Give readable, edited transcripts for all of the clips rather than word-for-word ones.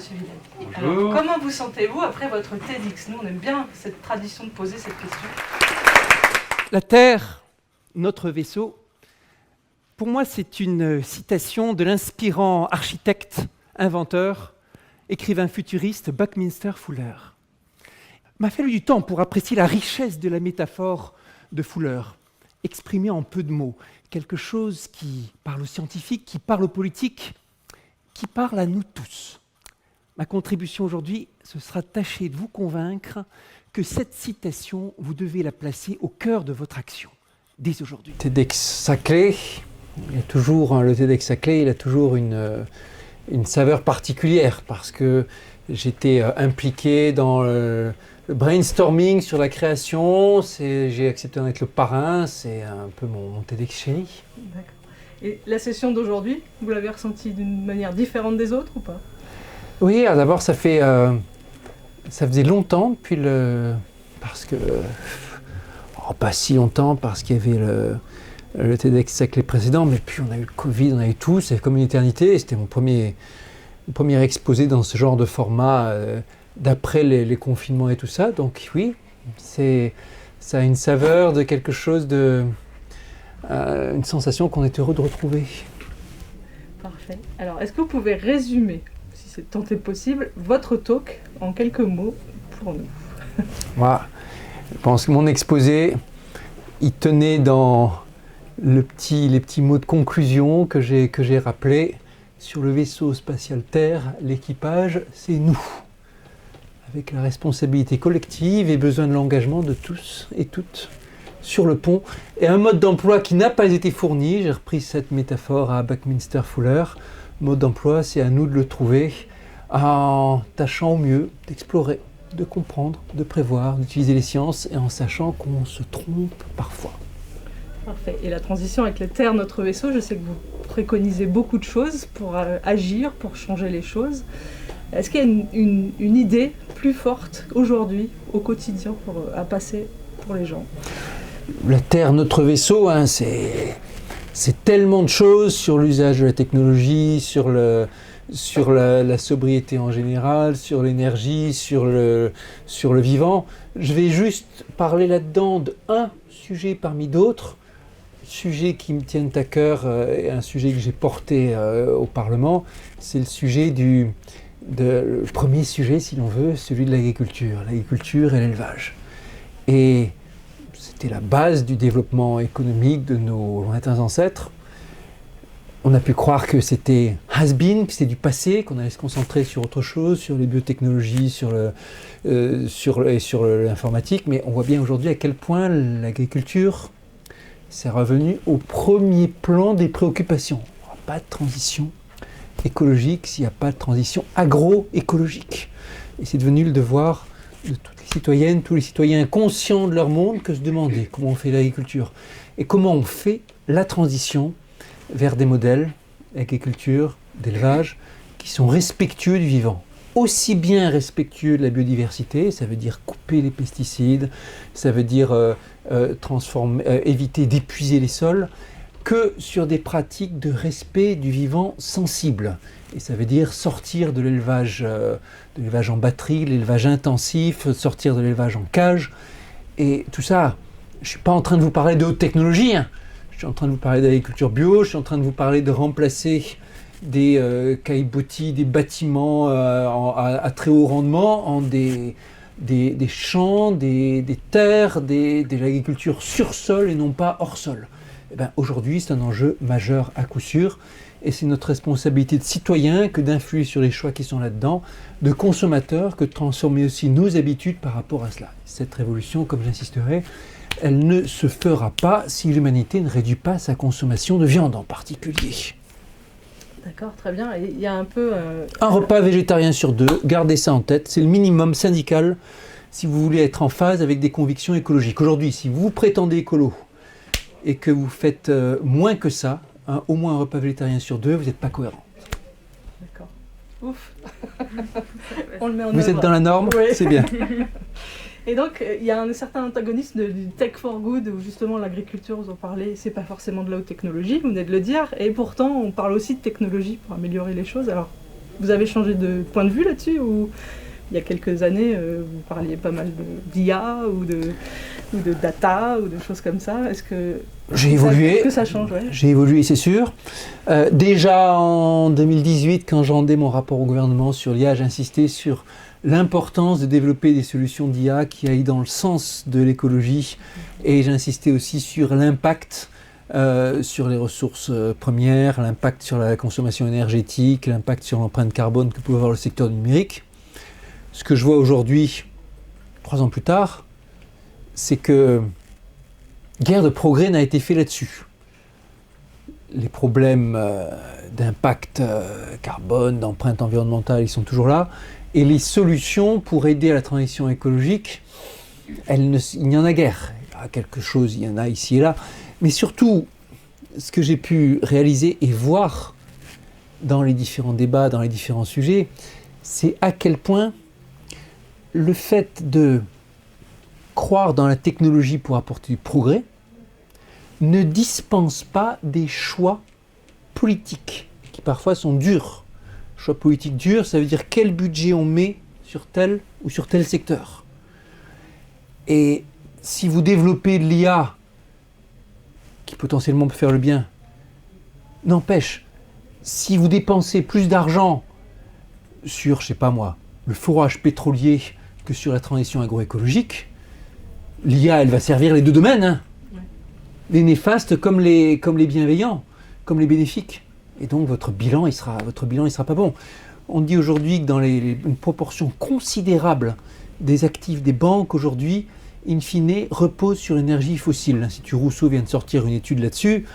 monsieur Villani. Bonjour. Alors, comment vous sentez-vous après votre TEDx? Nous, on aime bien cette tradition de poser cette question. La Terre, notre vaisseau, pour moi, c'est une citation de l'inspirant architecte, inventeur, écrivain futuriste Buckminster Fuller. Il m'a fallu du temps pour apprécier la richesse de la métaphore de Fuller, exprimée en peu de mots. Quelque chose qui parle aux scientifiques, qui parle aux politiques, qui parle à nous tous. Ma contribution aujourd'hui, ce sera de tâcher de vous convaincre que cette citation, vous devez la placer au cœur de votre action, dès aujourd'hui. TEDx Saclay, le TEDx Saclay, il a toujours une saveur particulière parce que j'étais impliqué dans le brainstorming sur la création, j'ai accepté d'en être le parrain, c'est un peu mon TEDx chéri. D'accord. Et la session d'aujourd'hui, vous l'avez ressentie d'une manière différente des autres ou pas? Oui, alors d'abord ça faisait longtemps depuis parce que pas si longtemps parce qu'il y avait le TEDx Saclay précédent, mais puis on a eu le Covid, on a eu tout, c'est comme une éternité. C'était mon premier exposé dans ce genre de format d'après les confinements et tout ça. Donc oui, ça a une saveur de quelque chose une sensation qu'on est heureux de retrouver. Parfait. Alors, est-ce que vous pouvez résumer, si c'est tant est possible, votre talk en quelques mots pour nous? Moi, je pense que mon exposé, il tenait dans les petits mots de conclusion que j'ai rappelés. Sur le vaisseau spatial Terre, l'équipage, c'est nous. Avec la responsabilité collective et besoin de l'engagement de tous et toutes sur le pont. Et un mode d'emploi qui n'a pas été fourni, j'ai repris cette métaphore à Buckminster Fuller. Le mode d'emploi, c'est à nous de le trouver en tâchant au mieux d'explorer, de comprendre, de prévoir, d'utiliser les sciences et en sachant qu'on se trompe parfois. Parfait. Et la transition avec la Terre, notre vaisseau, je sais que vous préconisez beaucoup de choses pour agir, pour changer les choses. Est-ce qu'il y a une idée plus forte aujourd'hui, au quotidien, à passer pour les gens? La Terre, notre vaisseau, c'est tellement de choses sur l'usage de la technologie, sur la sobriété en général, sur l'énergie, sur le vivant. Je vais juste parler là-dedans d'un sujet parmi d'autres, sujet qui me tiennent à cœur et un sujet que j'ai porté au Parlement, c'est le sujet le premier sujet, si l'on veut, celui de l'agriculture et l'élevage. Et c'était la base du développement économique de nos lointains ancêtres. On a pu croire que c'était has-been, que c'était du passé, qu'on allait se concentrer sur autre chose, sur les biotechnologies, sur l'informatique, mais on voit bien aujourd'hui à quel point l'agriculture c'est revenu au premier plan des préoccupations. Il n'y aura pas de transition écologique s'il n'y a pas de transition agroécologique. Et c'est devenu le devoir de toutes les citoyennes, tous les citoyens conscients de leur monde que se demander comment on fait l'agriculture et comment on fait la transition vers des modèles d'agriculture, d'élevage qui sont respectueux du vivant. Aussi bien respectueux de la biodiversité, ça veut dire couper les pesticides, ça veut dire éviter d'épuiser les sols, que sur des pratiques de respect du vivant sensible. Et ça veut dire sortir de l'élevage en batterie, l'élevage intensif, sortir de l'élevage en cage. Et tout ça, je ne suis pas en train de vous parler de haute technologie, hein. Je suis en train de vous parler d'agriculture bio, je suis en train de vous parler de remplacer des caillebotis, des bâtiments à très haut rendement en des champs, des terres, de l'agriculture sur sol et non pas hors sol. Eh bien, aujourd'hui, c'est un enjeu majeur à coup sûr et c'est notre responsabilité de citoyens que d'influer sur les choix qui sont là-dedans, de consommateurs, que de transformer aussi nos habitudes par rapport à cela. Cette révolution, comme j'insisterai, elle ne se fera pas si l'humanité ne réduit pas sa consommation de viande en particulier. D'accord, très bien. Et il y a un peu... Un repas végétarien sur 2, gardez ça en tête, c'est le minimum syndical si vous voulez être en phase avec des convictions écologiques. Aujourd'hui, si vous prétendez écolo et que vous faites moins que ça, au moins un repas végétarien sur 2, vous n'êtes pas cohérent. D'accord. Ouf. On le met en Vous œuvre. êtes dans la norme, Oui. C'est bien. Et donc, il y a un certain antagonisme du Tech for Good, où justement l'agriculture, vous en parlez, c'est pas forcément de la haute technologie, vous venez de le dire, et pourtant on parle aussi de technologie pour améliorer les choses. Alors, Vous avez changé de point de vue là-dessus ou il y a quelques années, vous parliez pas mal d'IA ou de data ou de choses comme ça. Est-ce que j'ai évolué. Est-ce que ça change, ouais. J'ai évolué, c'est sûr. Déjà en 2018, quand j'ai rendu mon rapport au gouvernement sur l'IA, j'ai insisté sur l'importance de développer des solutions d'IA qui aillent dans le sens de l'écologie. Et j'ai insisté aussi sur l'impact sur les ressources premières, l'impact sur la consommation énergétique, l'impact sur l'empreinte carbone que peut avoir le secteur du numérique. Ce que je vois aujourd'hui, 3 ans plus tard, c'est que guère de progrès n'a été fait là-dessus. Les problèmes d'impact carbone, d'empreinte environnementale, ils sont toujours là. Et les solutions pour aider à la transition écologique, il y en a guère. Il y a quelque chose, il y en a ici et là. Mais surtout, ce que j'ai pu réaliser et voir dans les différents débats, dans les différents sujets, c'est à quel point le fait de croire dans la technologie pour apporter du progrès ne dispense pas des choix politiques qui parfois sont durs. Choix politique dur, ça veut dire quel budget on met sur tel ou sur tel secteur. Et si vous développez de l'IA qui potentiellement peut faire le bien, n'empêche, si vous dépensez plus d'argent sur, je sais pas moi, le forage pétrolier que sur la transition agroécologique, l'IA, elle va servir les deux domaines, hein. Ouais. Les néfastes comme les bienveillants, comme les bénéfiques. Et donc votre bilan, il sera pas bon. On dit aujourd'hui que dans une proportion considérable des actifs des banques aujourd'hui, in fine, reposent sur l'énergie fossile. L'Institut Rousseau vient de sortir une étude là-dessus.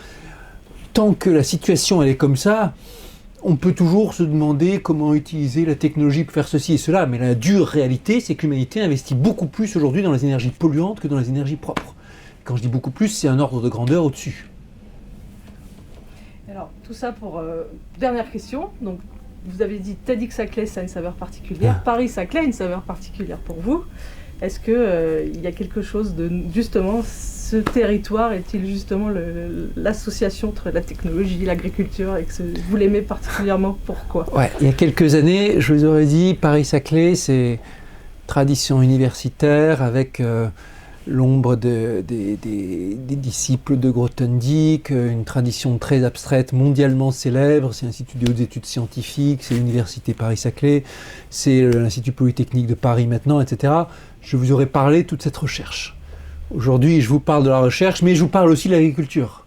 Tant que la situation elle est comme ça, on peut toujours se demander comment utiliser la technologie pour faire ceci et cela, mais la dure réalité, c'est que l'humanité investit beaucoup plus aujourd'hui dans les énergies polluantes que dans les énergies propres. Quand je dis beaucoup plus, c'est un ordre de grandeur au-dessus. Alors, tout ça pour... dernière question. Donc, vous avez dit TEDx-Saclay, ça a une saveur particulière. Paris-Saclay a une saveur particulière pour vous. Est-ce qu'il y a quelque chose de... Justement, ce territoire est-il justement l'association entre la technologie, l'agriculture, et que vous l'aimez particulièrement, pourquoi? Ouais, il y a quelques années, je vous aurais dit, Paris-Saclay, c'est tradition universitaire avec l'ombre des disciples de Grothendieck, une tradition très abstraite, mondialement célèbre, c'est l'Institut des hautes études scientifiques, c'est l'Université Paris-Saclay, c'est l'Institut Polytechnique de Paris maintenant, etc. Je vous aurais parlé de toute cette recherche. Aujourd'hui, je vous parle de la recherche, mais je vous parle aussi de l'agriculture.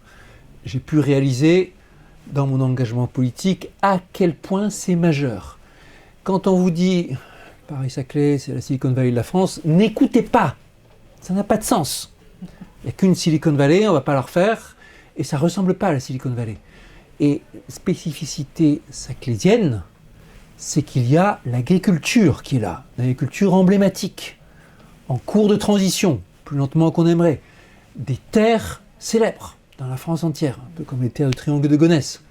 J'ai pu réaliser, dans mon engagement politique, à quel point c'est majeur. Quand on vous dit « Paris-Saclay, c'est la Silicon Valley de la France », n'écoutez pas. Ça n'a pas de sens. Il n'y a qu'une Silicon Valley, on ne va pas la refaire, et ça ne ressemble pas à la Silicon Valley. Et spécificité saclésienne, c'est qu'il y a l'agriculture qui est là, l'agriculture emblématique, en cours de transition, plus lentement qu'on aimerait, des terres célèbres dans la France entière, un peu comme les terres du triangle de Gonesse.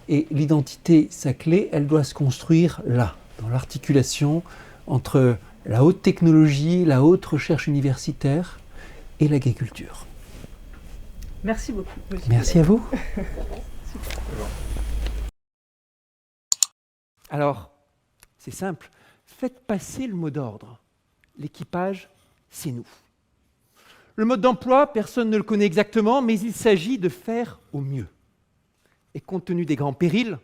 Et l'identité Saclay, elle doit se construire là, dans l'articulation entre la haute technologie, la haute recherche universitaire et l'agriculture. Merci beaucoup. Merci à vous. Alors, c'est simple, faites passer le mot d'ordre. L'équipage, c'est nous. Le mode d'emploi, personne ne le connaît exactement, mais il s'agit de faire au mieux. Et compte tenu des grands périls,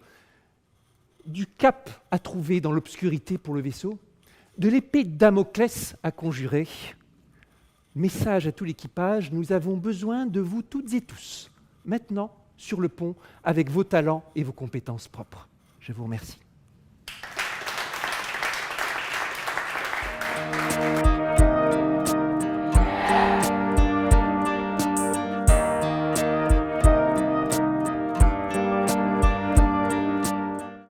du cap à trouver dans l'obscurité pour le vaisseau, de l'épée de Damoclès à conjurer, message à tout l'équipage, nous avons besoin de vous toutes et tous, maintenant sur le pont, avec vos talents et vos compétences propres. Je vous remercie.